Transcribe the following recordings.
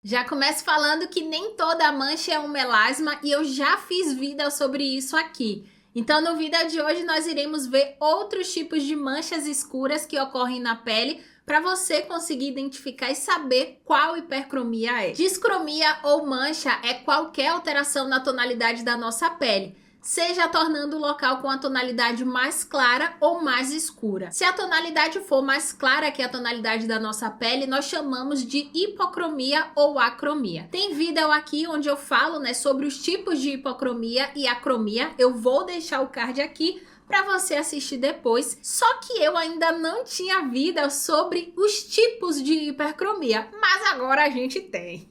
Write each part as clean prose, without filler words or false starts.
Já começo falando que nem toda mancha é um melasma e eu já fiz vídeo sobre isso aqui. Então no vídeo de hoje nós iremos ver outros tipos de manchas escuras que ocorrem na pele para você conseguir identificar e saber qual hipercromia é. Discromia ou mancha é qualquer alteração na tonalidade da nossa pele, seja tornando o local com a tonalidade mais clara ou mais escura. Se a tonalidade for mais clara que a tonalidade da nossa pele, nós chamamos de hipocromia ou acromia. Tem vídeo aqui onde eu falo, sobre os tipos de hipocromia e acromia. Eu vou deixar o card aqui para você assistir depois. Só que eu ainda não tinha vídeo sobre os tipos de hipercromia, mas agora a gente tem.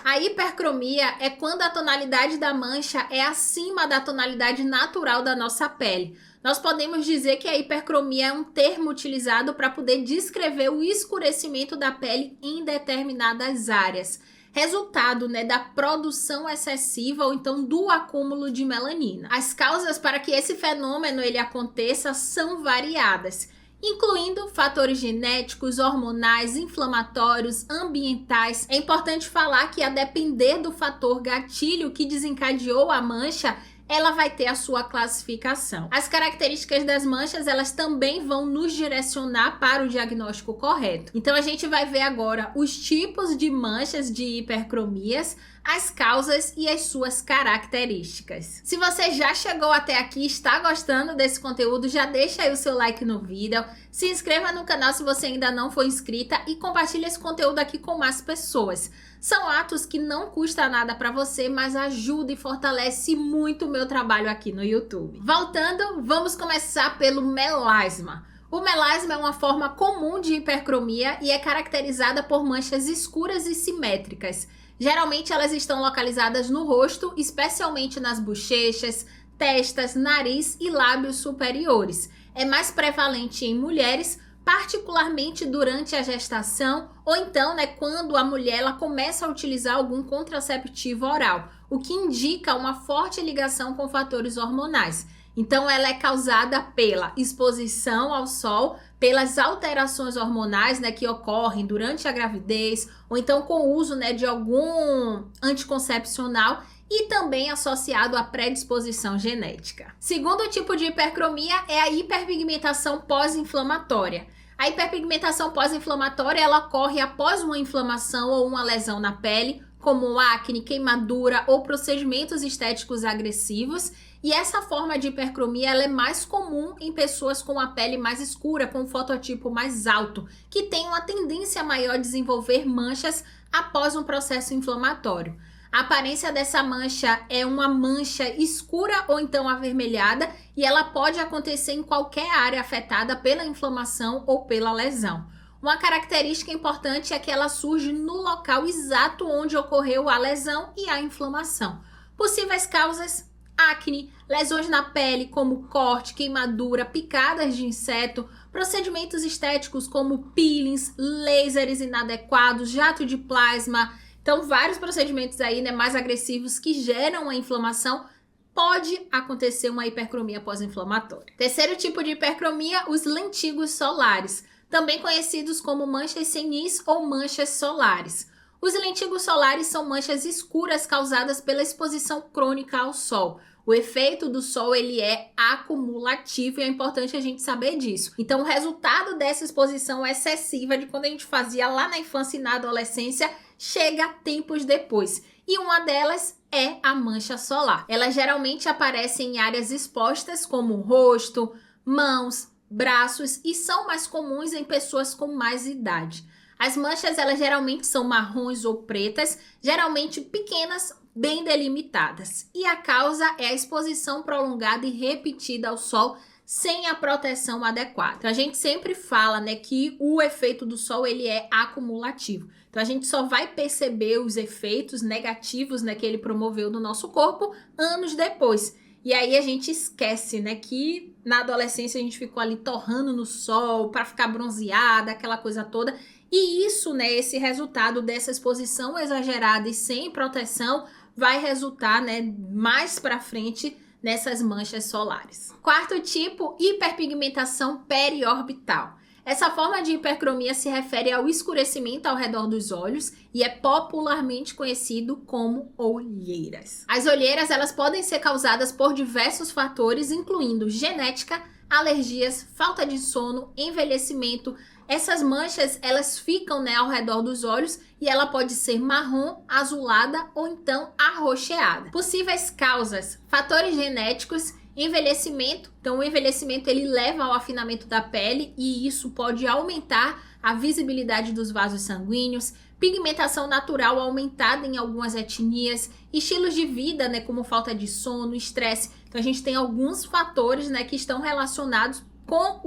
A hipercromia é quando a tonalidade da mancha é acima da tonalidade natural da nossa pele. Nós podemos dizer que a hipercromia é um termo utilizado para poder descrever o escurecimento da pele em determinadas áreas, resultado da produção excessiva ou então do acúmulo de melanina. As causas para que esse fenômeno ele aconteça são variadas, incluindo fatores genéticos, hormonais, inflamatórios, ambientais. É importante falar que a depender do fator gatilho que desencadeou a mancha, ela vai ter a sua classificação. As características das manchas, elas também vão nos direcionar para o diagnóstico correto. Então a gente vai ver agora os tipos de manchas de hipercromias, as causas e as suas características. Se você já chegou até aqui e está gostando desse conteúdo, já deixa aí o seu like no vídeo, se inscreva no canal se você ainda não for inscrita e compartilhe esse conteúdo aqui com mais pessoas. São atos que não custa nada para você, mas ajuda e fortalece muito o meu trabalho aqui no YouTube. Voltando, vamos começar pelo melasma. O melasma é uma forma comum de hipercromia e é caracterizada por manchas escuras e simétricas. Geralmente elas estão localizadas no rosto, especialmente nas bochechas, testas, nariz e lábios superiores. É mais prevalente em mulheres, particularmente durante a gestação ou então, quando a mulher ela começa a utilizar algum contraceptivo oral, o que indica uma forte ligação com fatores hormonais. Então ela é causada pela exposição ao sol, pelas alterações hormonais que ocorrem durante a gravidez, ou então com o uso de algum anticoncepcional e também associado à predisposição genética. Segundo tipo de hipercromia é a hiperpigmentação pós-inflamatória. A hiperpigmentação pós-inflamatória ela ocorre após uma inflamação ou uma lesão na pele, como acne, queimadura ou procedimentos estéticos agressivos. E essa forma de hipercromia ela é mais comum em pessoas com a pele mais escura, com um fototipo mais alto, que tem uma tendência maior a desenvolver manchas após um processo inflamatório. A aparência dessa mancha é uma mancha escura ou então avermelhada e ela pode acontecer em qualquer área afetada pela inflamação ou pela lesão. Uma característica importante é que ela surge no local exato onde ocorreu a lesão e a inflamação. Possíveis causas: acne, lesões na pele como corte, queimadura, picadas de inseto, procedimentos estéticos como peelings, lasers inadequados, jato de plasma. Então, vários procedimentos aí, mais agressivos que geram a inflamação, pode acontecer uma hipercromia pós-inflamatória. Terceiro tipo de hipercromia, os lentigos solares, também conhecidos como manchas senis ou manchas solares. Os lentigos solares são manchas escuras causadas pela exposição crônica ao sol. O efeito do sol ele é acumulativo e é importante a gente saber disso. Então, o resultado dessa exposição excessiva de quando a gente fazia lá na infância e na adolescência chega tempos depois. E uma delas é a mancha solar. Elas geralmente aparecem em áreas expostas como o rosto, mãos, braços e são mais comuns em pessoas com mais idade. As manchas elas geralmente são marrons ou pretas, geralmente pequenas, bem delimitadas. E a causa é a exposição prolongada e repetida ao sol sem a proteção adequada. Então a gente sempre fala que o efeito do sol ele é acumulativo. Então a gente só vai perceber os efeitos negativos que ele promoveu no nosso corpo anos depois. E aí a gente esquece que na adolescência a gente ficou ali torrando no sol para ficar bronzeada, aquela coisa toda. E isso, esse resultado dessa exposição exagerada e sem proteção vai resultar, mais para frente nessas manchas solares. Quarto tipo, hiperpigmentação periorbital. Essa forma de hipercromia se refere ao escurecimento ao redor dos olhos e é popularmente conhecido como olheiras. As olheiras, elas podem ser causadas por diversos fatores, incluindo genética, alergias, falta de sono, envelhecimento. Essas manchas, elas ficam, né, ao redor dos olhos e ela pode ser marrom, azulada ou então arroxeada. Possíveis causas: fatores genéticos, envelhecimento. Então o envelhecimento ele leva ao afinamento da pele e isso pode aumentar a visibilidade dos vasos sanguíneos. Pigmentação natural aumentada em algumas etnias, estilos de vida, né, como falta de sono, estresse. Então a gente tem alguns fatores, né, que estão relacionados com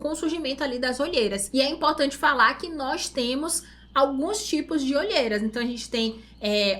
o surgimento ali das olheiras. E é importante falar que nós temos alguns tipos de olheiras. Então a gente tem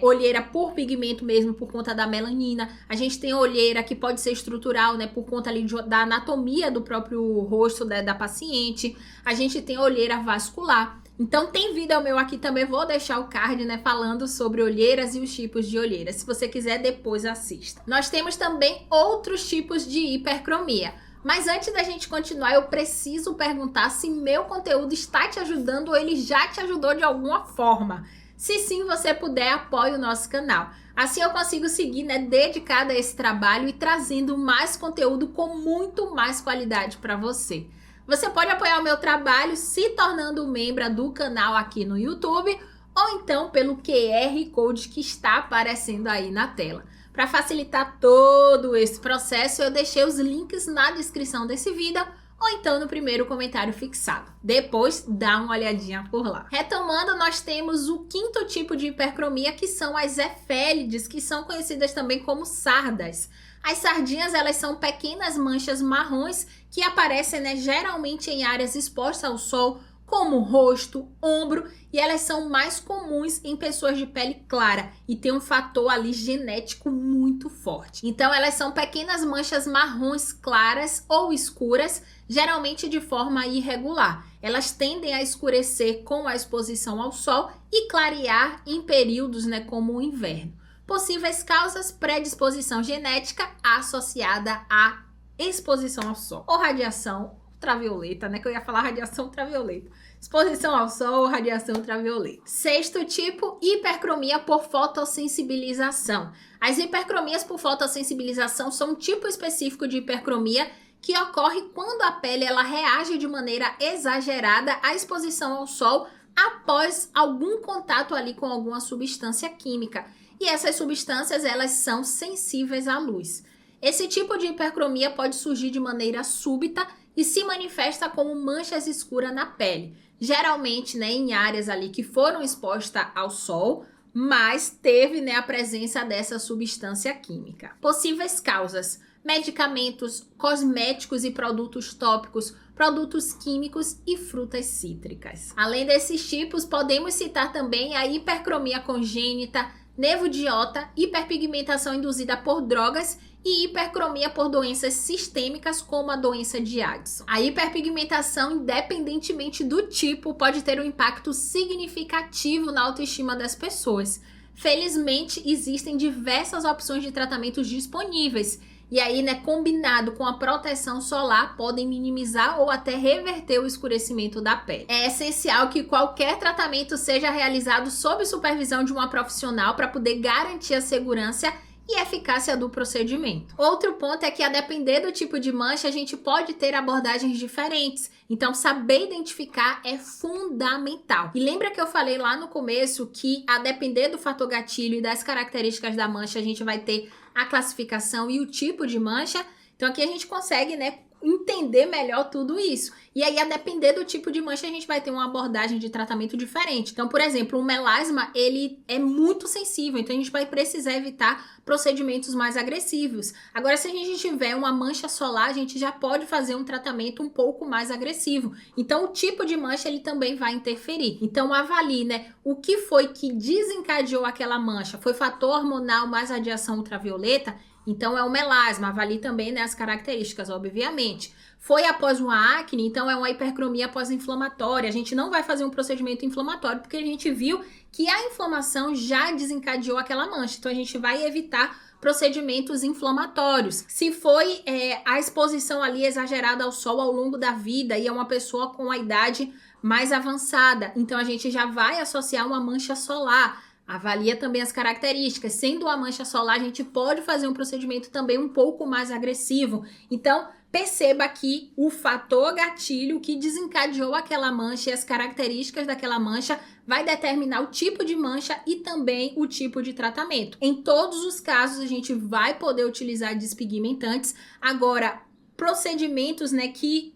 olheira por pigmento mesmo, por conta da melanina. A gente tem olheira que pode ser estrutural, né, por conta ali da anatomia do próprio rosto da paciente. A gente tem olheira vascular. Então tem vídeo meu aqui também, vou deixar o card, né, falando sobre olheiras e os tipos de olheiras. Se você quiser, depois assista. Nós temos também outros tipos de hipercromia. Mas antes da gente continuar, eu preciso perguntar se meu conteúdo está te ajudando ou ele já te ajudou de alguma forma. Se sim, você puder, apoie o nosso canal. Assim eu consigo seguir, né, dedicada a esse trabalho e trazendo mais conteúdo com muito mais qualidade para você. Você pode apoiar o meu trabalho se tornando membro do canal aqui no YouTube ou então pelo QR Code que está aparecendo aí na tela. Para facilitar todo esse processo, eu deixei os links na descrição desse vídeo ou então no primeiro comentário fixado. Depois, dá uma olhadinha por lá. Retomando, nós temos o quinto tipo de hipercromia, que são as efélides, que são conhecidas também como sardas. As sardinhas, elas são pequenas manchas marrons que aparecem, né, geralmente em áreas expostas ao sol, como rosto, ombro, e elas são mais comuns em pessoas de pele clara e tem um fator ali genético muito forte. Então elas são pequenas manchas marrons claras ou escuras, geralmente de forma irregular. Elas tendem a escurecer com a exposição ao sol e clarear em períodos, né, como o inverno. Possíveis causas: predisposição genética associada à exposição ao sol ou radiação ultravioleta, né? Que eu ia falar radiação ultravioleta. Exposição ao sol, radiação ultravioleta. Sexto tipo, hipercromia por fotossensibilização. As hipercromias por fotossensibilização são um tipo específico de hipercromia que ocorre quando a pele ela reage de maneira exagerada à exposição ao sol após algum contato ali com alguma substância química. E essas substâncias, elas são sensíveis à luz. Esse tipo de hipercromia pode surgir de maneira súbita e se manifesta como manchas escuras na pele. Geralmente, né, em áreas ali que foram expostas ao sol, mas teve, né, a presença dessa substância química. Possíveis causas: medicamentos, cosméticos e produtos tópicos, produtos químicos e frutas cítricas. Além desses tipos, podemos citar também a hipercromia congênita, nevodiota, hiperpigmentação induzida por drogas e hipercromia por doenças sistêmicas como a doença de Addison. A hiperpigmentação, independentemente do tipo, pode ter um impacto significativo na autoestima das pessoas. Felizmente, existem diversas opções de tratamentos disponíveis. E aí, né, combinado com a proteção solar, podem minimizar ou até reverter o escurecimento da pele. É essencial que qualquer tratamento seja realizado sob supervisão de uma profissional para poder garantir a segurança e eficácia do procedimento. Outro ponto é que, a depender do tipo de mancha, a gente pode ter abordagens diferentes. Então, saber identificar é fundamental. E lembra que eu falei lá no começo que, a depender do fator gatilho e das características da mancha, a gente vai ter a classificação e o tipo de mancha? Então, aqui a gente consegue, né, entender melhor tudo isso. E aí, a depender do tipo de mancha, a gente vai ter uma abordagem de tratamento diferente. Então, por exemplo, o melasma, ele é muito sensível, então a gente vai precisar evitar procedimentos mais agressivos. Agora, se a gente tiver uma mancha solar, a gente já pode fazer um tratamento um pouco mais agressivo. Então, o tipo de mancha, ele também vai interferir. Então, avalie, né, o que foi que desencadeou aquela mancha. Foi fator hormonal mais radiação ultravioleta? Então, é o melasma. Avalie também, né, as características, obviamente. Foi após uma acne, então é uma hipercromia pós-inflamatória. A gente não vai fazer um procedimento inflamatório, porque a gente viu que a inflamação já desencadeou aquela mancha. Então, a gente vai evitar procedimentos inflamatórios. Se foi a exposição ali exagerada ao sol ao longo da vida e é uma pessoa com a idade mais avançada, então a gente já vai associar uma mancha solar. Avalia também as características. Sendo uma mancha solar, a gente pode fazer um procedimento também um pouco mais agressivo. Então, perceba aqui o fator gatilho que desencadeou aquela mancha e as características daquela mancha vai determinar o tipo de mancha e também o tipo de tratamento. Em todos os casos, a gente vai poder utilizar despigmentantes. Agora, procedimentos, né, que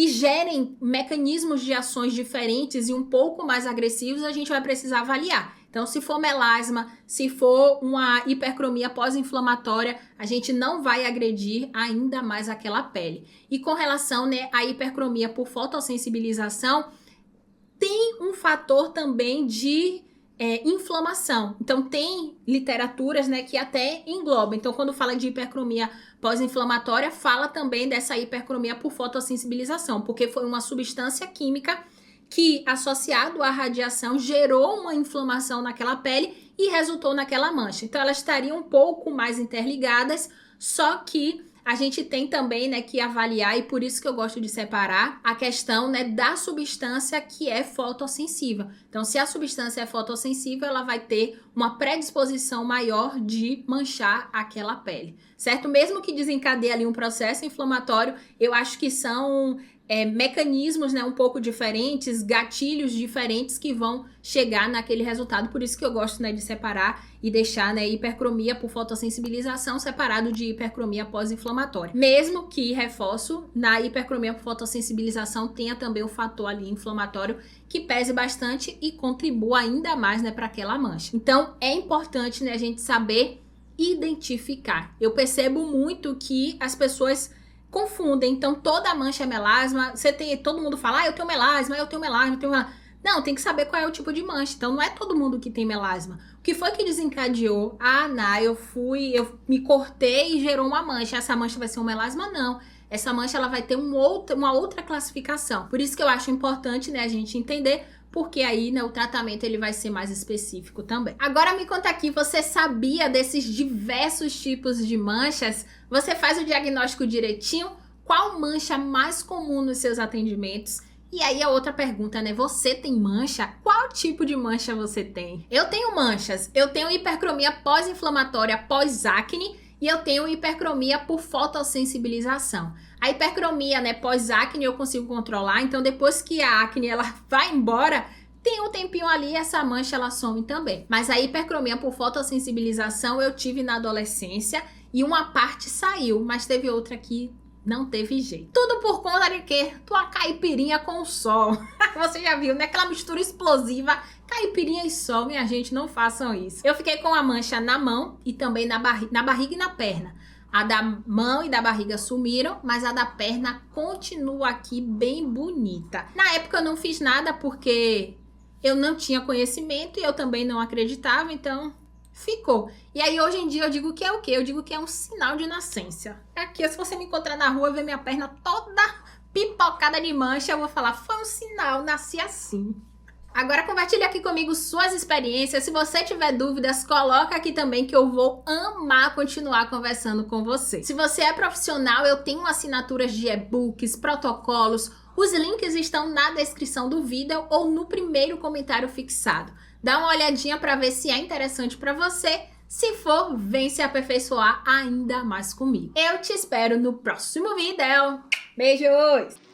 gerem mecanismos de ações diferentes e um pouco mais agressivos, a gente vai precisar avaliar. Então, se for melasma, se for uma hipercromia pós-inflamatória, a gente não vai agredir ainda mais aquela pele. E com relação, né, à hipercromia por fotossensibilização, tem um fator também de inflamação. Então, tem literaturas, né, que até englobam. Então, quando fala de hipercromia pós-inflamatória, fala também dessa hipercromia por fotossensibilização, porque foi uma substância química que, associado à radiação, gerou uma inflamação naquela pele e resultou naquela mancha. Então, elas estariam um pouco mais interligadas, só que a gente tem também, né, que avaliar, e por isso que eu gosto de separar a questão, né, da substância que é fotossensível. Então, se a substância é fotossensível, ela vai ter uma predisposição maior de manchar aquela pele, certo? Mesmo que desencadeie ali um processo inflamatório, eu acho que são mecanismos, né, um pouco diferentes, gatilhos diferentes que vão chegar naquele resultado. Por isso que eu gosto, né, de separar e deixar, né, hipercromia por fotossensibilização separado de hipercromia pós-inflamatória. Mesmo que, reforço, na hipercromia por fotossensibilização tenha também o fator ali inflamatório que pese bastante e contribua ainda mais, né, para aquela mancha. Então, é importante, né, a gente saber identificar. Eu percebo muito que as pessoas confundem. Então, toda mancha é melasma. Todo mundo fala, eu tenho melasma, eu tenho melasma, eu tenho melasma. Não, tem que saber qual é o tipo de mancha. Então, não é todo mundo que tem melasma. O que foi que desencadeou? Eu me cortei e gerou uma mancha. Essa mancha vai ser um melasma? Não. Essa mancha ela vai ter uma outra classificação. Por isso que eu acho importante, né, a gente entender, porque aí, né, o tratamento ele vai ser mais específico também. Agora me conta aqui, você sabia desses diversos tipos de manchas? Você faz o diagnóstico direitinho? Qual mancha mais comum nos seus atendimentos? E aí a outra pergunta, né? Você tem mancha? Qual tipo de mancha você tem? Eu tenho manchas. Eu tenho hipercromia pós-inflamatória pós-acne e eu tenho hipercromia por fotossensibilização. A hipercromia, né, pós-acne eu consigo controlar, então depois que a acne ela vai embora, tem um tempinho ali, essa mancha ela some também. Mas a hipercromia por fotossensibilização eu tive na adolescência e uma parte saiu, mas teve outra que não teve jeito. Tudo por conta de quê? Tua caipirinha com o sol. Você já viu, né? Aquela mistura explosiva, caipirinha e sol. Minha gente, não façam isso. Eu fiquei com a mancha na mão e também na barriga e na perna. A da mão e da barriga sumiram, mas a da perna continua aqui bem bonita. Na época eu não fiz nada porque eu não tinha conhecimento e eu também não acreditava, então ficou. E aí hoje em dia eu digo que é o quê? Eu digo que é um sinal de nascença. Aqui, se você me encontrar na rua e ver minha perna toda pipocada de mancha, eu vou falar, foi um sinal, nasci assim. Agora compartilha aqui comigo suas experiências. Se você tiver dúvidas, coloca aqui também que eu vou amar continuar conversando com você. Se você é profissional, eu tenho assinaturas de e-books, protocolos. Os links estão na descrição do vídeo ou no primeiro comentário fixado. Dá uma olhadinha para ver se é interessante para você. Se for, vem se aperfeiçoar ainda mais comigo. Eu te espero no próximo vídeo. Beijos!